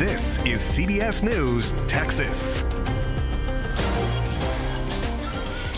This is CBS News Texas.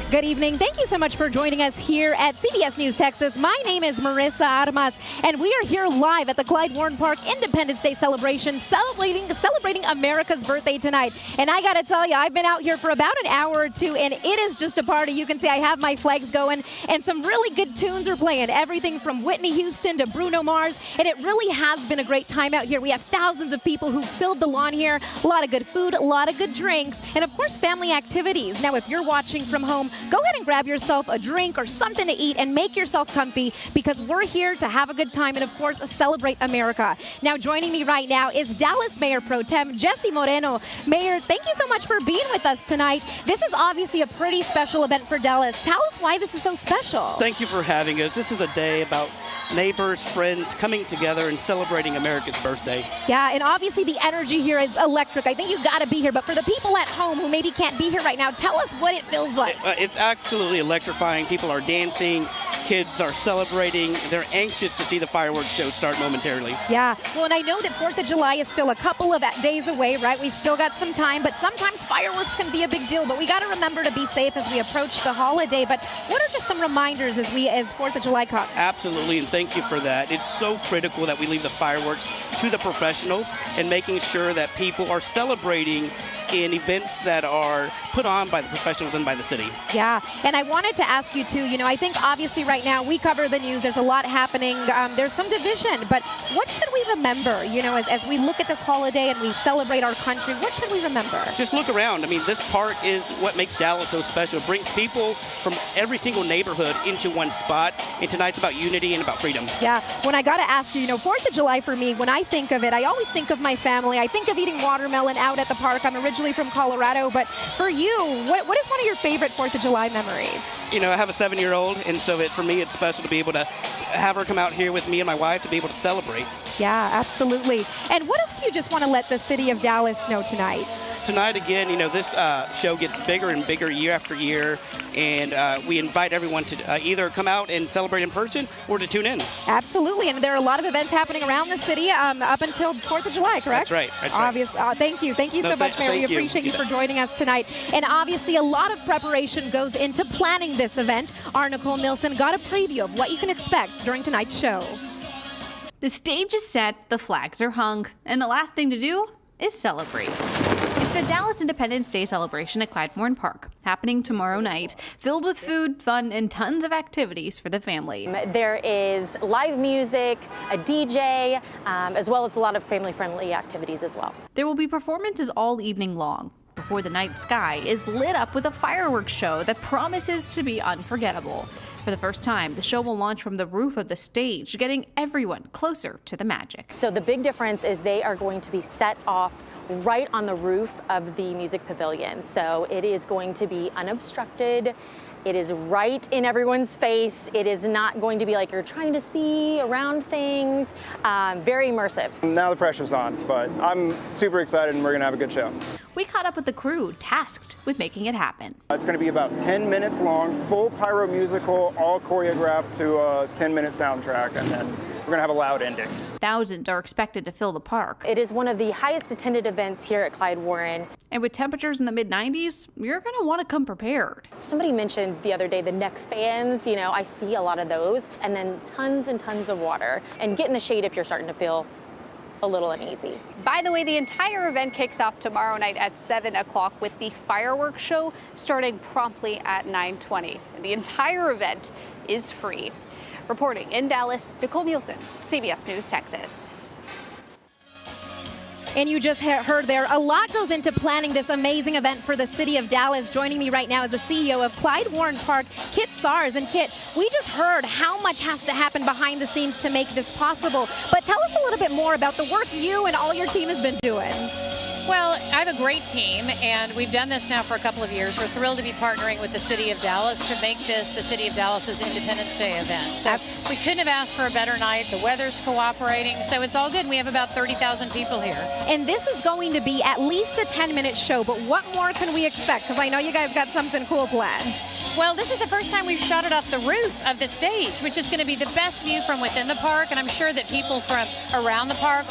Good evening. Thank you so much for joining us here at CBS News Texas. My name is Marissa Armas, and we are here live at the Klyde Warren Park Independence Day celebration, celebrating America's birthday tonight. And I got to tell you, I've been out here for about an hour or two, and it is just a party. You can see I have my flags going, and some really good tunes are playing. Everything from Whitney Houston to Bruno Mars, and it really has been a great time out here. We have thousands of people who filled the lawn here, a lot of good food, a lot of good drinks, and of course, family activities. Now, if you're watching from home, go ahead and grab yourself a drink or something to eat and make yourself comfy, because we're here to have a good time and, of course, celebrate America. Now, joining me right now is Dallas Mayor Pro Tem Jesse Moreno. Mayor, thank you so much for being with us tonight. This is obviously a pretty special event for Dallas. Tell us why this is so special. Thank you for having us. This is a day about neighbors, friends coming together and celebrating America's birthday. Yeah, and obviously the energy here is electric. I think you've got to be here. But for the people at home who maybe can't be here right now, tell us what it feels like. It's absolutely electrifying. People are dancing. Kids are celebrating. They're anxious to see the fireworks show start momentarily. Yeah. Well, and I know that 4th of July is still a couple of days away, right? We still got some time, but sometimes fireworks can be a big deal. But we got to remember to be safe as we approach the holiday. But what are just some reminders as 4th of July comes? Absolutely, and thank you for that. It's so critical that we leave the fireworks to the professionals and making sure that people are celebrating in events that are put on by the professionals and by the city. Yeah, and I wanted to ask you too, I think obviously right now we cover the news, there's a lot happening, there's some division, but what should we remember, as we look at this holiday and we celebrate our country, what should we remember? Just look around. I mean, this park is what makes Dallas so special. It brings people from every single neighborhood into one spot, and tonight's about unity and about freedom. Yeah, when I got to ask you, 4th of July for me, when I think of it, I always think of my family. I think of eating watermelon out at the park. I'm originally from Colorado, but for you, what is one of your favorite 4th of July memories? I have a 7-year-old, and so for me, it's special to be able to have her come out here with me and my wife to be able to celebrate. Yeah, absolutely. And what else do you just want to let the city of Dallas know tonight? Tonight, again, this show gets bigger and bigger year after year, and we invite everyone to either come out and celebrate in person or to tune in. Absolutely, and there are a lot of events happening around the city up until 4th of July, correct? That's right. Obvious. Thank you so much, Mayor. We appreciate you for joining us tonight. And obviously, a lot of preparation goes into planning this event. Our Nicole Nilsson got a preview of what you can expect during tonight's show. The stage is set, the flags are hung, and the last thing to do is celebrate. It's the Dallas Independence Day celebration at Klyde Warren Park, happening tomorrow night, filled with food, fun, and tons of activities for the family. There is live music, a DJ, as well as a lot of family-friendly activities as well. There will be performances all evening long, before the night sky is lit up with a fireworks show that promises to be unforgettable. For the first time, the show will launch from the roof of the stage, getting everyone closer to the magic. So the big difference is they are going to be set off right on the roof of the music pavilion. So it is going to be unobstructed. It is right in everyone's face. It is not going to be like you're trying to see around things. Very immersive. Now the pressure's on, but I'm super excited and we're gonna have a good show. We caught up with the crew tasked with making it happen. It's gonna be about 10 minutes long, full pyro musical, all choreographed to a 10-minute soundtrack, and then we're gonna have a loud ending. Thousands are expected to fill the park. It is one of the highest attended events here at Klyde Warren. And with temperatures in the mid-90s, you're gonna wanna come prepared. Somebody mentioned the other day the neck fans, I see a lot of those, and then tons and tons of water. And get in the shade if you're starting to feel a little uneasy. By the way, the entire event kicks off tomorrow night at 7 o'clock with the fireworks show starting promptly at 9:20. The entire event is free. Reporting in Dallas, Nicole Nielsen, CBS News Texas. And you just heard there, a lot goes into planning this amazing event for the city of Dallas. Joining me right now is the CEO of Klyde Warren Park, Kit Sars. And Kit, we just heard how much has to happen behind the scenes to make this possible. But tell us a little bit more about the work you and all your team has been doing. Well, I have a great team, and we've done this now for a couple of years. We're thrilled to be partnering with the City of Dallas to make this the City of Dallas's Independence Day event. So we couldn't have asked for a better night. The weather's cooperating, so it's all good. We have about 30,000 people here. And this is going to be at least a 10-minute show, but what more can we expect? Because I know you guys got something cool planned. Well, this is the first time we've shot it off the roof of the stage, which is going to be the best view from within the park, and I'm sure that people from around the park,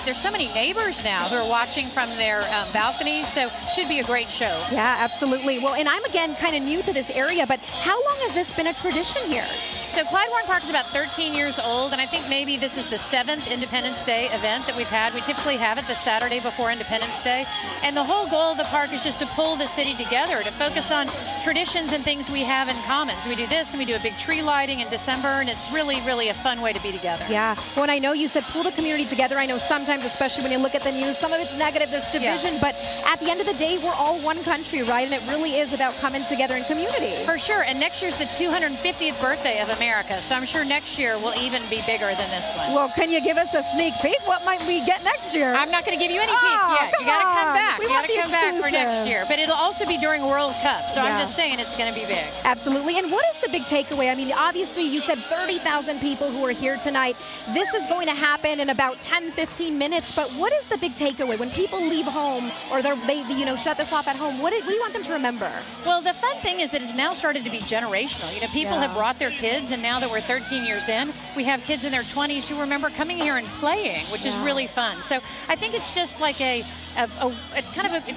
there's so many neighbors now who are watching from their balconies, so should be a great show. Yeah, absolutely. Well, and I'm, again, kind of new to this area, but how long has this been a tradition here? So Klyde Warren Park is about 13 years old, and I think maybe this is the 7th Independence Day event that we've had. We typically have it the Saturday before Independence Day, and the whole goal of the park is just to pull the city together, to focus on traditions and things we have in common. So we do this, and we do a big tree lighting in December, and it's really, really a fun way to be together. Yeah. Well, I know you said pull the community together. I know sometimes, especially when you look at the news, some of it's negative, there's division, but at the end of the day, we're all one country, right? And it really is about coming together in community. For sure, and next year's the 250th birthday of America, so I'm sure next year will even be bigger than this one. Well, can you give us a sneak peek? What might we get next year? I'm not going to give you any peek yet. You got to come back. You got to come back for next year. But it'll also be during World Cup, so I'm just saying it's going to be big. Absolutely. And what is the big takeaway? I mean, obviously you said 30,000 people who are here tonight. This is going to happen in about 10, 15 minutes, but what is the big takeaway? When people leave home or they shut this off at home, what do you want them to remember? Well, the fun thing is that it's now started to be generational. You know, people have brought their kids, and now that we're 13 years in, we have kids in their 20s who remember coming here and playing, which is really fun. So I think it's just like it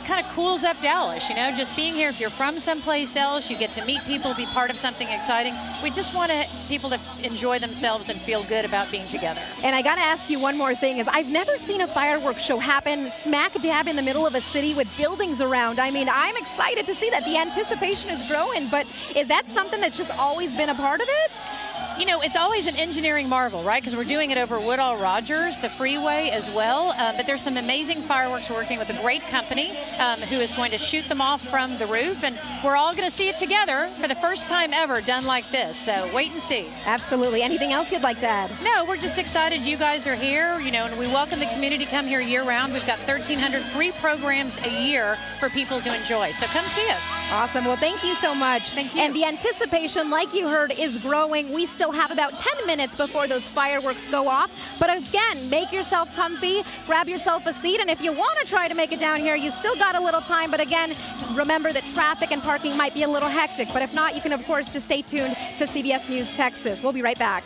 kind of cools up Dallas, you know, just being here. If you're from someplace else, you get to meet people, be part of something exciting. We just want people to enjoy themselves and feel good about being together. And I got to ask you one more thing, is I've never seen a fireworks show happen smack dab in the middle of a city with buildings around. I mean, I'm excited to see that. The anticipation is growing, but is that something that's just always been a part of it? You know, it's always an engineering marvel, right? Because we're doing it over Woodall Rogers, the freeway as well. But there's some amazing fireworks. We're working with a great company who is going to shoot them off from the roof. And we're all going to see it together for the first time ever done like this. So wait and see. Absolutely. Anything else you'd like to add? No, we're just excited you guys are here, you know, and we welcome the community to come here year-round. We've got 1,300 free programs a year for people to enjoy. So come see us. Awesome. Well, thank you so much. Thank you. And the anticipation, like you heard, is growing. We still have about 10 minutes before those fireworks go off. But again, make yourself comfy, grab yourself a seat, and if you want to try to make it down here, you still got a little time. But again, remember that traffic and parking might be a little hectic. But if not, you can, of course, just stay tuned to CBS News Texas. We'll be right back.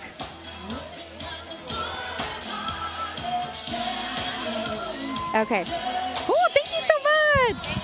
Okay. Oh, thank you so much.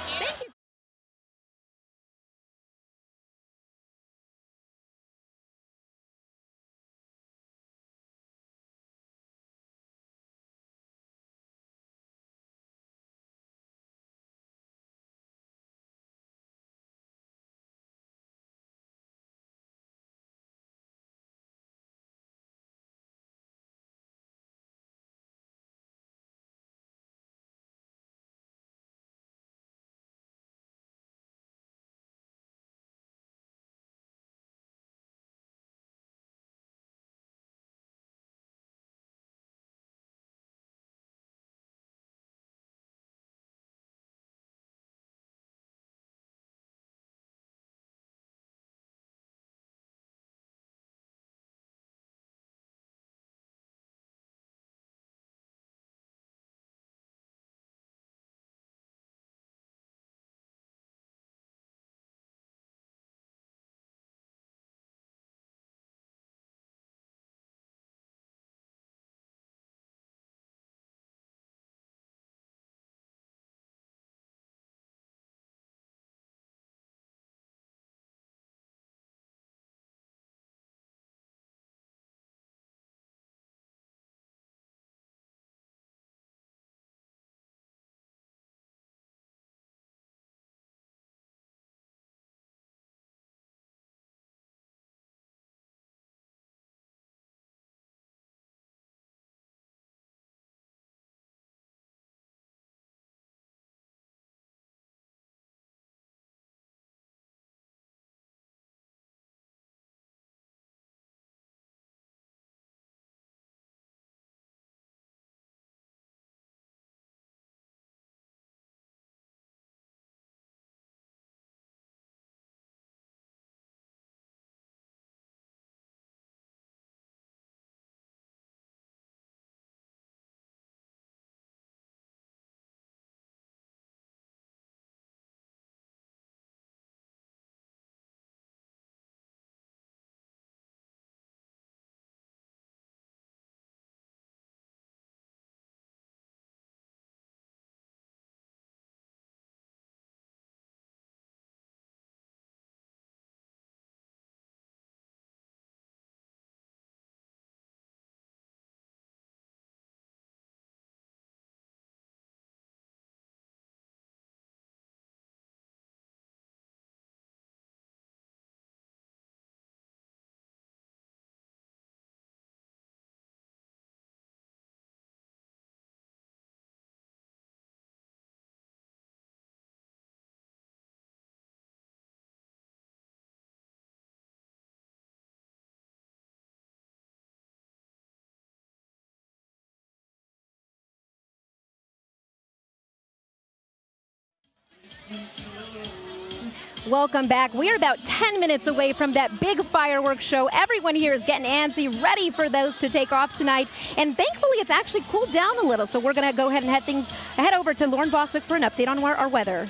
Welcome back. We are about 10 minutes away from that big fireworks show. Everyone here is getting antsy, ready for those to take off tonight. And thankfully, it's actually cooled down a little. So we're going to go ahead and head over to Lauren Boswick for an update on our weather.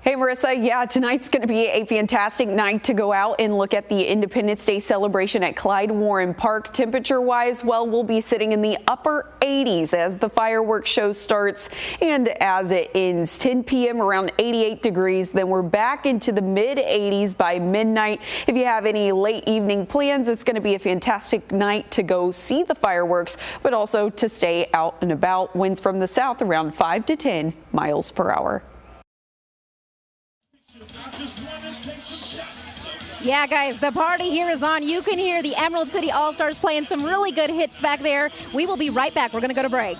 Hey, Marissa. Yeah, tonight's going to be a fantastic night to go out and look at the Independence Day celebration at Klyde Warren Park. Temperature-wise, well, we'll be sitting in the upper 80s as the fireworks show starts and as it ends. 10 p.m. around 88 degrees. Then we're back into the mid-80s by midnight. If you have any late evening plans, it's going to be a fantastic night to go see the fireworks, but also to stay out and about. Winds from the south around 5 to 10 miles per hour. Yeah, guys, the party here is on. You can hear the Emerald City All-Stars playing some really good hits back there. We will be right back. We're going to go to break.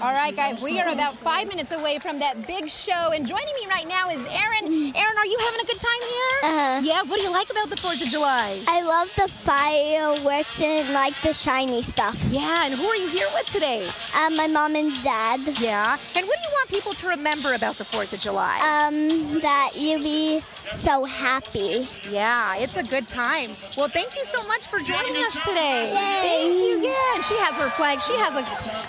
All right, guys, we are about 5 minutes away from that big show, and joining me right now is Erin. Erin, are you having a good time here? Yeah, what do you like about the 4th of July? I love the fireworks and like the shiny stuff. Yeah, and who are you here with today? My mom and dad. Yeah, and what do you want people to remember about the 4th of July? That you be so happy. Yeah, it's a good time. Well, thank you so much for joining us today. Yay. Thank you. Yeah, and she has her flag. She has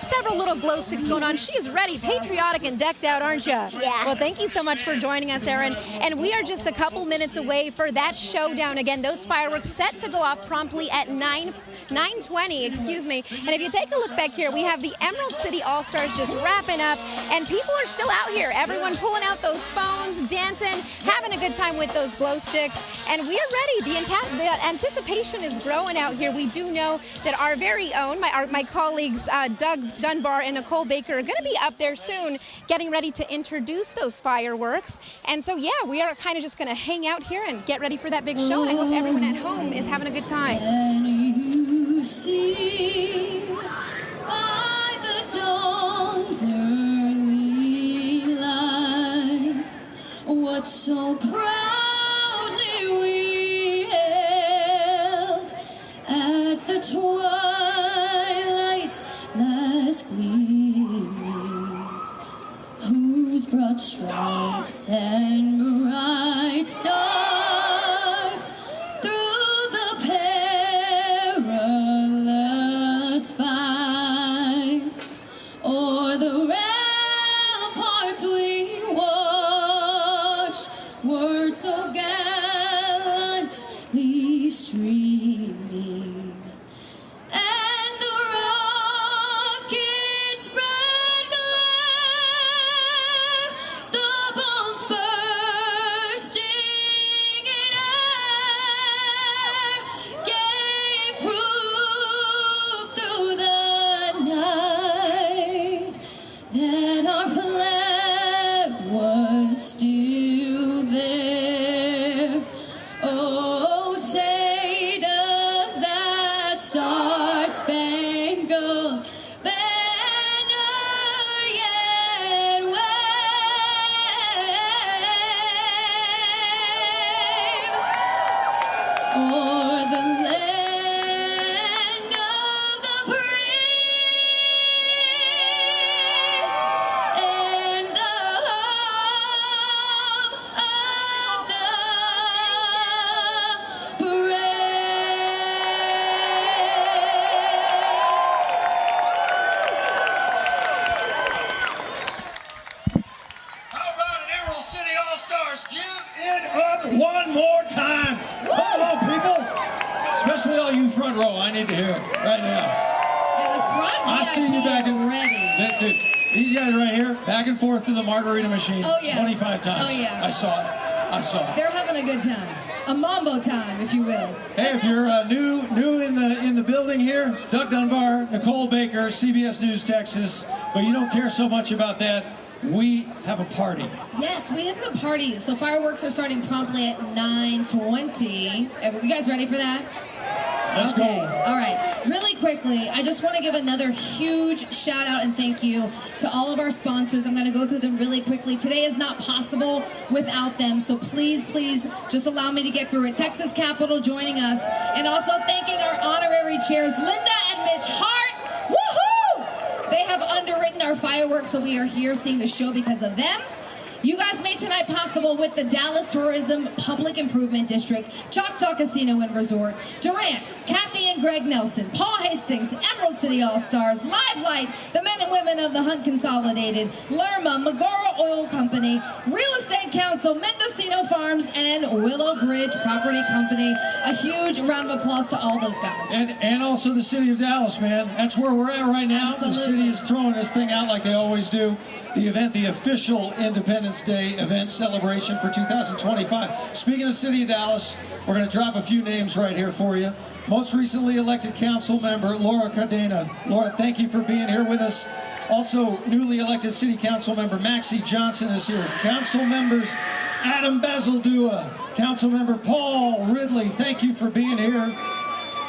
several little glow sticks going on. She is ready, patriotic, and decked out, aren't you? Yeah. Well, thank you so much for joining us, Erin. And we are just a couple minutes away for that showdown. Again, those fireworks set to go off promptly at 9:20, excuse me. And if you take a look back here, we have the Emerald City All-Stars just wrapping up, and people are still out here. Everyone pulling out those phones, dancing, having a good time with those glow sticks. And we are ready. The anticipation is growing out here. We do know that our very own, my colleagues, Doug Dunbar and Nicole Baker, are going to be up there soon getting ready to introduce those fireworks. And so, yeah, we are kind of just going to hang out here and get ready for that big show. And I hope everyone at home is having a good time. Can you see by the dawn's early light what so proudly we hailed at the twilight's last gleaming, whose broad stripes and bright stars through the perilous fights o'er the ramparts we watched were so gallantly streaming, and the rockets' bright glare, the bombs bursting in air, gave proof through the night that our flag was still there. Oh, say does that star-spangled banner yet wave o'er the land of the free and the home of the How about an Emerald City All-Stars? Give it up one more time. Come on, people. Especially all you front row. I need to hear it right now. Yeah, the front I see you back in. ready. Dude, these guys right here, back and forth to the margarita machine Oh, yeah. 25 times. Oh, yeah. I saw it. I saw it. They're having a good time. A mambo time, if you will. Hey, if you're new in the building here, Doug Dunbar, Nicole Baker, CBS News Texas, but you don't care so much about that, we have a party. Yes, we have a party. So fireworks are starting promptly at 9:20. You guys ready for that? Let's Okay. go. All right. Really quickly, I just want to give another huge shout out and thank you to all of our sponsors. I'm going to go through them really quickly. Today is not possible without them, so please, please just allow me to get through it. Texas Capitol joining us, and also thanking our honorary chairs, Linda and Mitch Hart. Woohoo! They have underwritten our fireworks, so we are here seeing the show because of them. You guys made tonight possible with the Dallas Tourism Public Improvement District, Choctaw Casino and Resort, Durant, Kathy and Greg Nelson, Paul Hastings, Emerald City All-Stars, Live Light, the men and women of the Hunt Consolidated, Lerma, Magora Oil Company, Real Estate Council, Mendocino Farms, and Willow Bridge Property Company. A huge round of applause to all those guys. And also the city of Dallas, man. That's where we're at right now. Absolutely. The city is throwing this thing out like they always do. The event, the official Independence Day event celebration for 2025. Speaking of city of Dallas, we're going to drop a few names right here for you. Most recently elected council member Laura Cardena. Laura, thank you for being here with us. Also, newly elected city council member Maxie Johnson is here. Council members Adam Bazaldua, council member Paul Ridley, thank you for being here.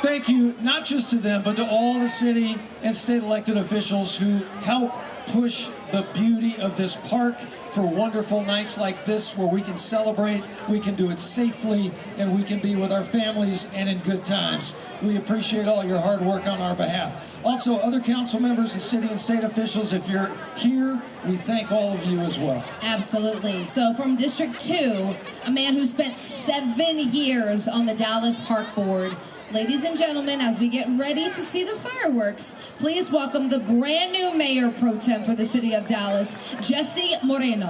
Thank you not just to them, but to all the city and state elected officials who help push the beauty of this park for wonderful nights like this where we can celebrate, we can do it safely, and we can be with our families and in good times. We appreciate all your hard work on our behalf. Also, other council members and city and state officials, if you're here, we thank all of you as well. Absolutely. So from District 2, a man who spent 7 years on the Dallas Park Board, Ladies and gentlemen, as we get ready to see the fireworks, please welcome the brand new Mayor Pro Tem for the City of Dallas, Jesse Moreno.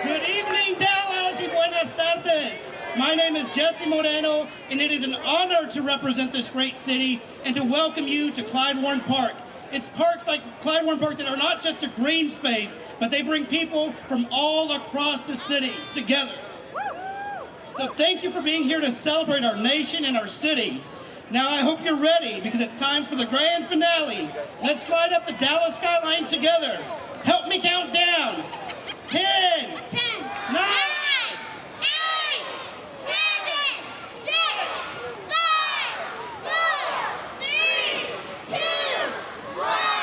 Good evening, Dallas, y buenas tardes. My name is Jesse Moreno, and it is an honor to represent this great city and to welcome you to Klyde Warren Park. It's parks like Klyde Warren Park that are not just a green space, but they bring people from all across the city together. So thank you for being here to celebrate our nation and our city. Now I hope you're ready because it's time for the grand finale. Let's slide up the Dallas skyline together. Help me count down. 10, 9, 8, 7, 6, 5, 4, 3, 2, 1.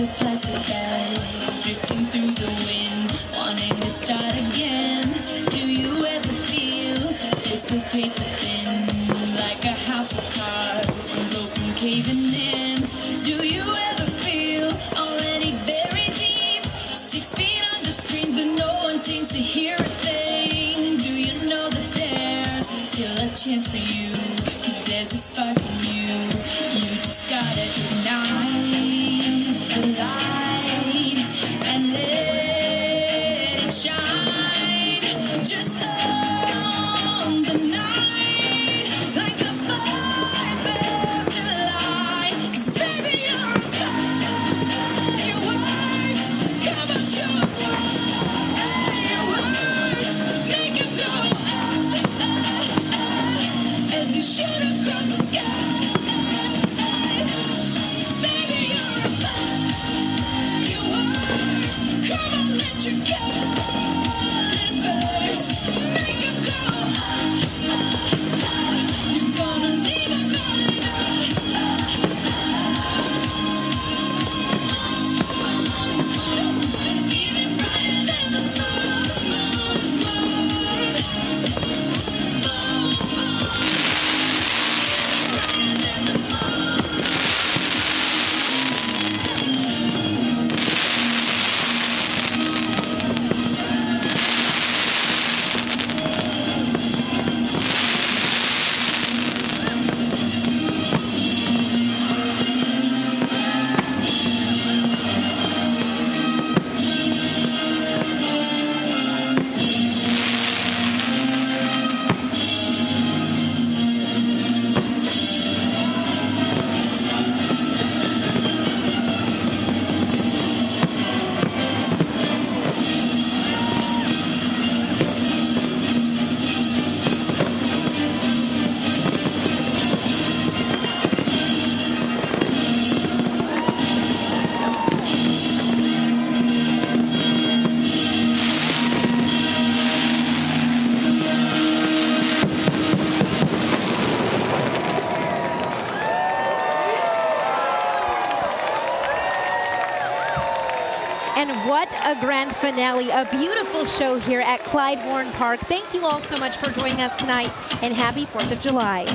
a plastic bag, drifting through the wind, wanting to start again. Do you ever feel this so paper thin, like a house of cards, one blow from caving in? Do you ever feel already buried deep, 6 feet under screens, but no one seems to hear a thing? Do you know that there's still a chance for you? 'Cause there's a spark in you. You just gotta ignite the light and let it shine. Just own the night like the 4th of July. 'Cause baby, you're a firework. Come on, show 'em why you work. Make 'em go as you shoot across the sky. Baby, you're a firework. Come on, let your colors burst. Make 'em go You're gonna leave 'em burning even brighter than the And what a grand finale, a beautiful show here at Klyde Warren Park. Thank you all so much for joining us tonight, and happy 4th of July.